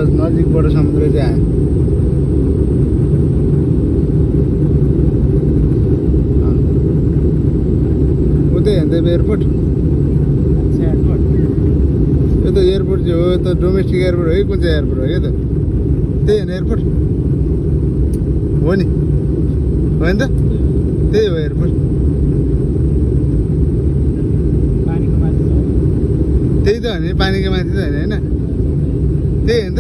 नजिकबाट समुद्र चाहिँ आयो। उतै हेर्दै एयरपोर्ट, यो त एयरपोर्ट चाहिँ हो, यो त डोमेस्टिक एयरपोर्ट हो कि कुन चाहिँ एयरपोर्ट हो यो त? त्यही होइन एयरपोर्ट हो नि, होइन त? त्यही हो एयरपोर्ट, त्यही त हो नि, पानीको माथि त होइन होइन, त्यही होइन त?